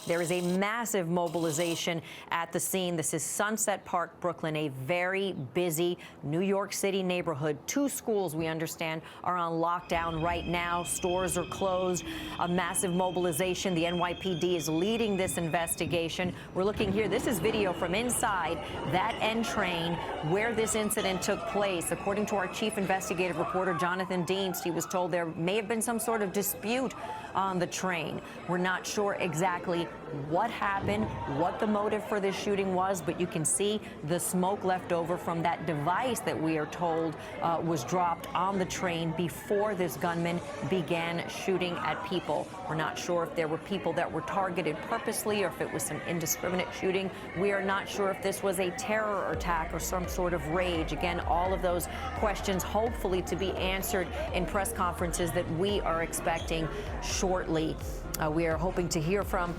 There is a massive mobilization at the scene. This is Sunset Park, Brooklyn, a very busy New York City neighborhood. 2 schools, we understand, are on lockdown right now. Stores are closed. A massive mobilization. The NYPD is leading this investigation. We're looking here. This is video from inside that N train where this incident took place. According to our chief investigative reporter, Jonathan Dienst, he was told there may have been some sort of dispute on the train. We're not sure exactly what happened, what the motive for this shooting was, but you can see the smoke left over from that device that we are told was dropped on the train before this gunman began shooting at people. We're not sure if there were people that were targeted purposely or if it was some indiscriminate shooting. We are not sure if this was a terror attack or some sort of rage. Again, all of those questions hopefully to be answered in press conferences that we are expecting shortly. We are hoping to hear from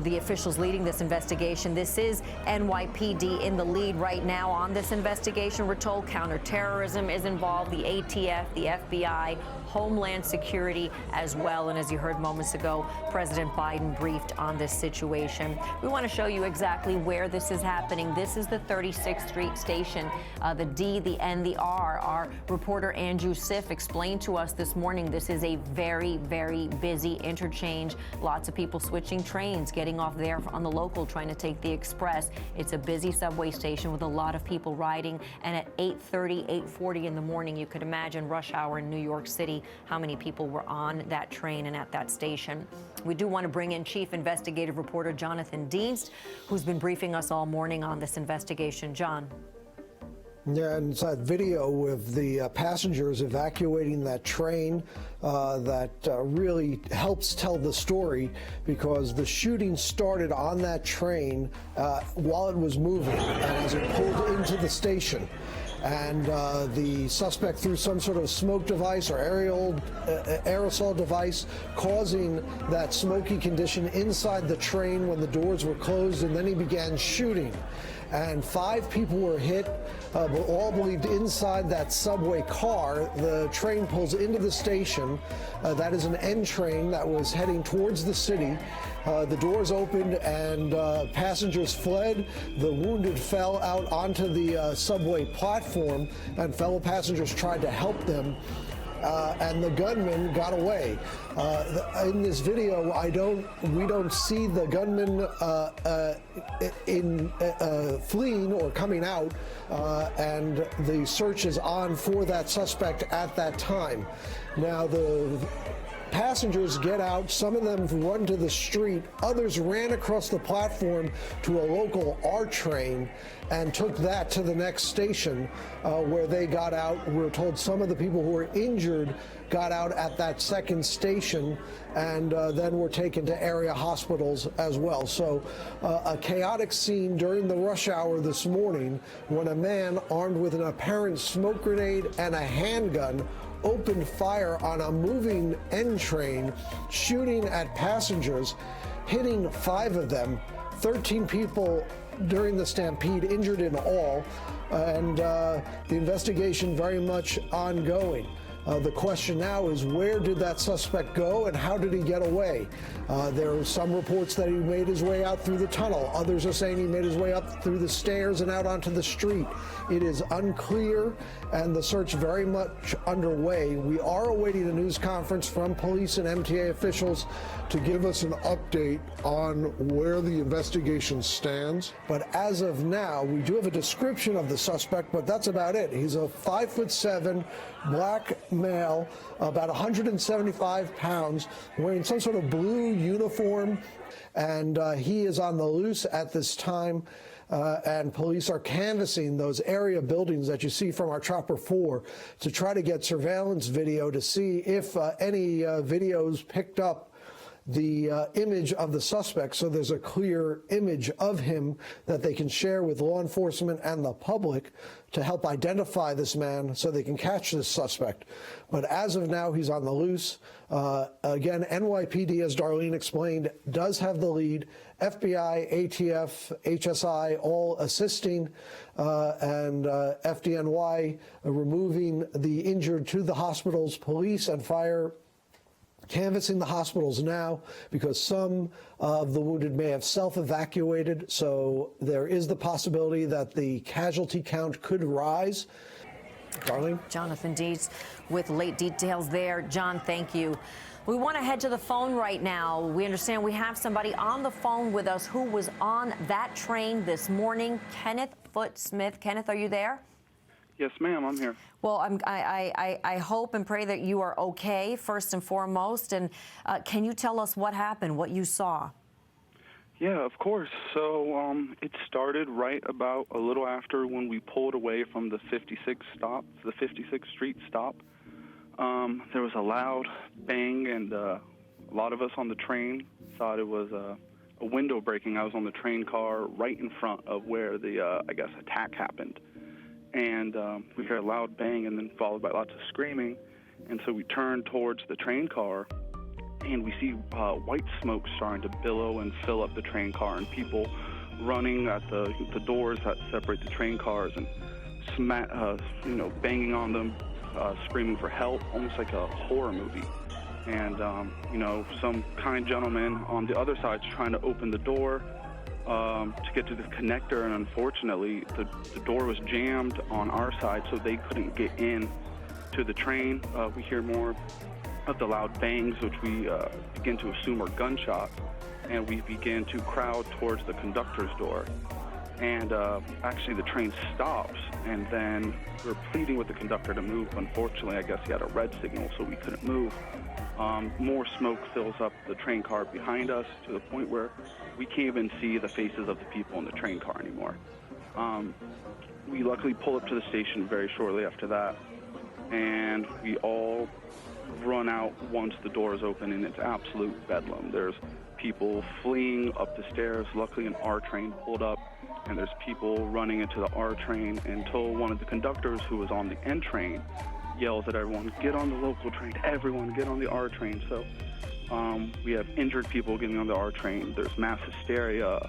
the officials leading this investigation. This is NYPD in the lead right now on this investigation. We're told counterterrorism is involved, the ATF, the FBI, Homeland Security as well. And as you heard moments ago, President Biden briefed on this situation. We want to show you exactly where this is happening. This is the 36th Street station, the D, the N, the R. Our reporter Andrew Siff explained to us this morning this is a very, very busy interchange. Lots of people switching trains, getting off there on the local, trying to take the express. It's a busy subway station with a lot of people riding. And at 8:30, 8:40 in the morning, you could imagine rush hour in New York City, how many people were on that train and at that station. We do want to bring in Chief Investigative Reporter Jonathan Dienst, who's been briefing us all morning on this investigation. John. Yeah, and it's that video with the passengers evacuating that train that really helps tell the story, because the shooting started on that train while it was moving and as it pulled into the station. And the suspect threw some sort of smoke device or aerosol device, causing that smoky condition inside the train when the doors were closed, and then he began shooting. And 5 people were hit, but all believed inside that subway car. The train pulls into the station. That is an N train that was heading towards the city. The doors opened and passengers fled. The wounded fell out onto the subway platform, and fellow passengers tried to help them. And the gunman got away. In this video, we don't see the gunman fleeing or coming out, and the search is on for that suspect at that time. Now the passengers get out. Some of them run to the street. Others ran across the platform to a local R train and took that to the next station where they got out. We're told some of the people who were injured got out at that second station and then were taken to area hospitals as well. So a chaotic scene during the rush hour this morning when a man armed with an apparent smoke grenade and a handgun opened fire on a moving N train, shooting at passengers, hitting 5 of them, 13 people during the stampede injured in all, and the investigation very much ongoing. The question now is, where did that suspect go and how did he get away? There are some reports that he made his way out through the tunnel. Others are saying he made his way up through the stairs and out onto the street. It is unclear, and the search very much underway. We are awaiting a news conference from police and MTA officials to give us an update on where the investigation stands. But as of now, we do have a description of the suspect, but that's about it. He's a 5'7" black male, about 175 pounds, wearing some sort of blue uniform, and he is on the loose at this time. And police are canvassing those area buildings that you see from our Chopper 4 to try to get surveillance video to see if any videos picked up the image of the suspect, so there's a clear image of him that they can share with law enforcement and the public to help identify this man so they can catch this suspect. But as of now, he's on the loose. Again, NYPD, as Darlene explained, does have the lead. FBI, ATF, HSI, all assisting, and FDNY removing the injured to the hospitals. Police and fire canvassing the hospitals now because some of the wounded may have self-evacuated, so there is the possibility that the casualty count could rise. Darlene? Jonathan Dietz with late details there. John, thank you. We want to head to the phone right now. We understand we have somebody on the phone with us who was on that train this morning. Kenneth Foote-Smith. Kenneth, are you there? Yes, ma'am, I'm here. Well, I hope and pray that you are okay, first and foremost. And can you tell us what happened, what you saw? Yeah, of course. So it started right about a little after when we pulled away from the 56th Street stop. There was a loud bang, and a lot of us on the train thought it was a window breaking. I was on the train car right in front of where the, I guess, attack happened. And we heard a loud bang and then followed by lots of screaming. And so we turned towards the train car, and we see white smoke starting to billow and fill up the train car, and people running at the doors that separate the train cars and banging on them, screaming for help, almost like a horror movie. And, some kind gentleman on the other side's trying to open the door to get to the connector, and unfortunately the door was jammed on our side, so they couldn't get in to the train. We hear more of the loud bangs, which we begin to assume are gunshots, and we begin to crowd towards the conductor's door. And actually the train stops, and then we're pleading with the conductor to move. Unfortunately, I guess he had a red signal, so we couldn't move. More smoke fills up the train car behind us to the point where we can't even see the faces of the people in the train car anymore. We luckily pull up to the station very shortly after that, and we all run out once the doors open, and it's absolute bedlam. There's people fleeing up the stairs. Luckily, an R train pulled up, and there's people running into the R train until one of the conductors who was on the N train yells at everyone, "Get on the local train, everyone get on the R train." So we have injured people getting on the R train. There's mass hysteria,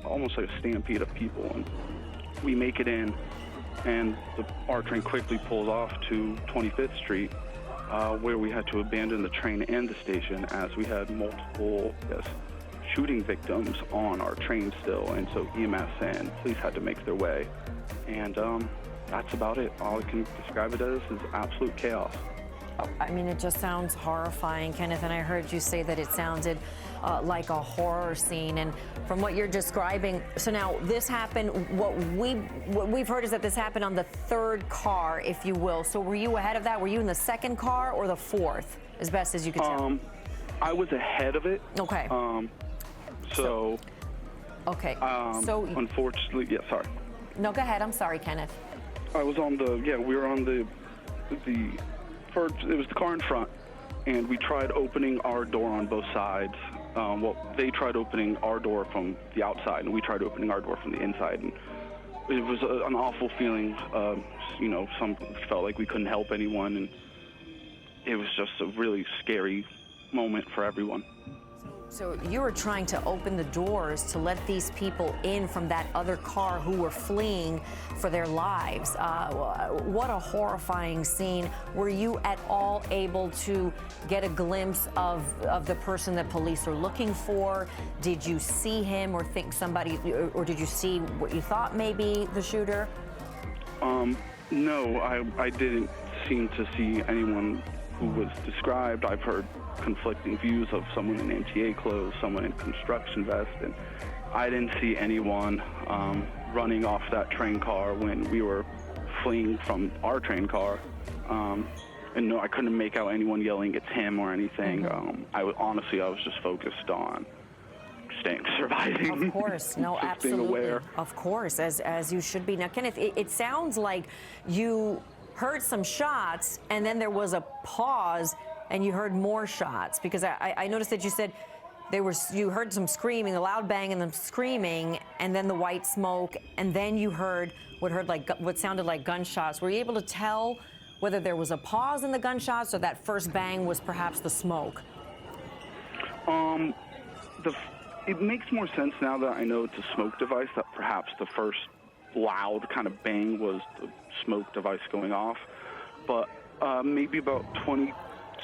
almost like a stampede of people, and we make it in, and the R train quickly pulls off to 25th Street, where we had to abandon the train and the station as we had multiple shooting victims on our train still, and so EMS and police had to make their way. And that's about it. All I can describe it as is absolute chaos. I mean, it just sounds horrifying, Kenneth, and I heard you say that it sounded like a horror scene. And from what you're describing, so now this happened, what we've heard is that this happened on the third car, if you will. So were you ahead of that? Were you in the second car or the fourth, as best as you could tell? I was ahead of it. Okay. Okay. So unfortunately, yeah, sorry. No, go ahead. I'm sorry, Kenneth. I was on we were on it was the car in front, and we tried opening our door on both sides. They tried opening our door from the outside, and we tried opening our door from the inside. And it was an awful feeling. Some felt like we couldn't help anyone, and it was just a really scary moment for everyone. So you were trying to open the doors to let these people in from that other car who were fleeing for their lives. What a horrifying scene. Were you at all able to get a glimpse of the person that police are looking for? Did you see him or think somebody, or did you see what you thought maybe the shooter? No, I didn't seem to see anyone who was described. I've heard conflicting views of someone in MTA clothes, someone in construction vest, and I didn't see anyone running off that train car when we were fleeing from our train car. And no, I couldn't make out anyone yelling it's him or anything. Mm-hmm. I was just focused on surviving. Of course, no, just absolutely. being aware. Of course, as you should be. Now, Kenneth, it sounds like you heard some shots, and then there was a pause, and you heard more shots, because I noticed that you said you heard some screaming, a loud bang, and them screaming, and then the white smoke, and then you heard what sounded like gunshots. Were you able to tell whether there was a pause in the gunshots, or that first bang was perhaps the smoke? It makes more sense now that I know it's a smoke device, that perhaps the first loud kind of bang was the smoke device going off. But maybe about 20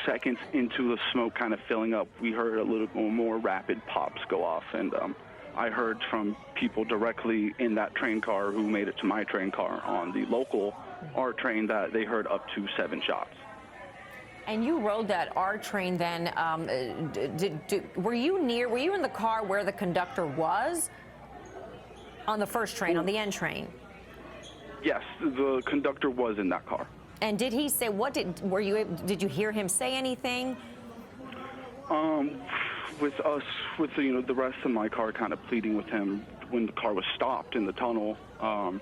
seconds into the smoke kind of filling up, we heard a little more rapid pops go off, and I heard from people directly in that train car who made it to my train car on the local R train that they heard up to 7 shots. And you rode that R train then. Were you in the car where the conductor was on the first train, on the N train? Yes, the conductor was in that car. And did he say, did you hear him say anything? With the rest of my car kind of pleading with him when the car was stopped in the tunnel, I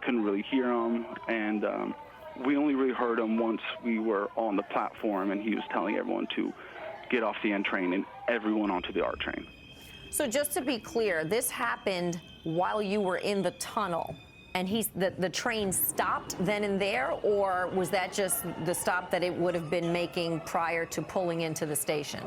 couldn't really hear him, and we only really heard him once we were on the platform, and he was telling everyone to get off the N train and everyone onto the R train. So just to be clear, this happened while you were in the tunnel, and the train stopped then and there, or was that just the stop that it would have been making prior to pulling into the station?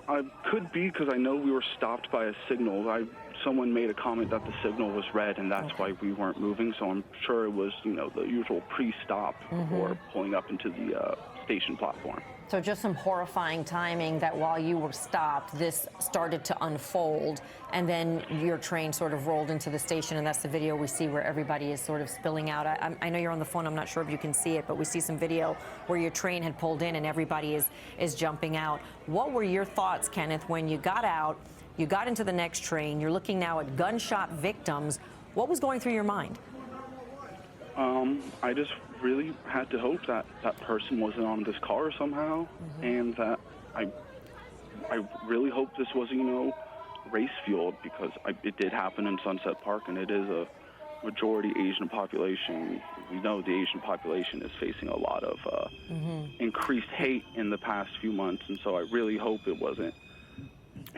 I could be, because I know we were stopped by a signal. Someone made a comment that the signal was red, and that's why we weren't moving. So I'm sure it was, the usual pre-stop or pulling up into the station platform. So just some horrifying timing that while you were stopped, this started to unfold, and then your train sort of rolled into the station, and that's the video we see where everybody is sort of spilling out. I know you're on the phone. I'm not sure if you can see it, but we see some video where your train had pulled in and everybody is jumping out. What were your thoughts, Kenneth, when you got out, you got into the next train, you're looking now at gunshot victims? What was going through your mind? I just really had to hope that that person wasn't on this car somehow, and that I really hope this wasn't, race fueled, because it did happen in Sunset Park, and it is a majority Asian population. We know the Asian population is facing a lot of increased hate in the past few months, and so I really hope it wasn't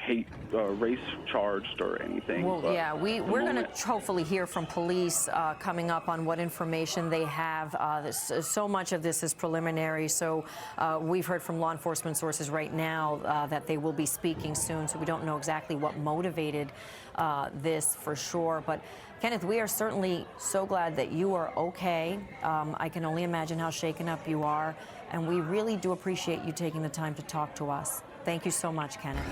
hate race charged or anything. Well, yeah, we're going to hopefully hear from police coming up on what information they have. So much of this is preliminary, so we've heard from law enforcement sources right now that they will be speaking soon, so we don't know exactly what motivated this for sure. But Kenneth, we are certainly so glad that you are okay. I can only imagine how shaken up you are, and we really do appreciate you taking the time to talk to us. Thank you so much, Kenneth.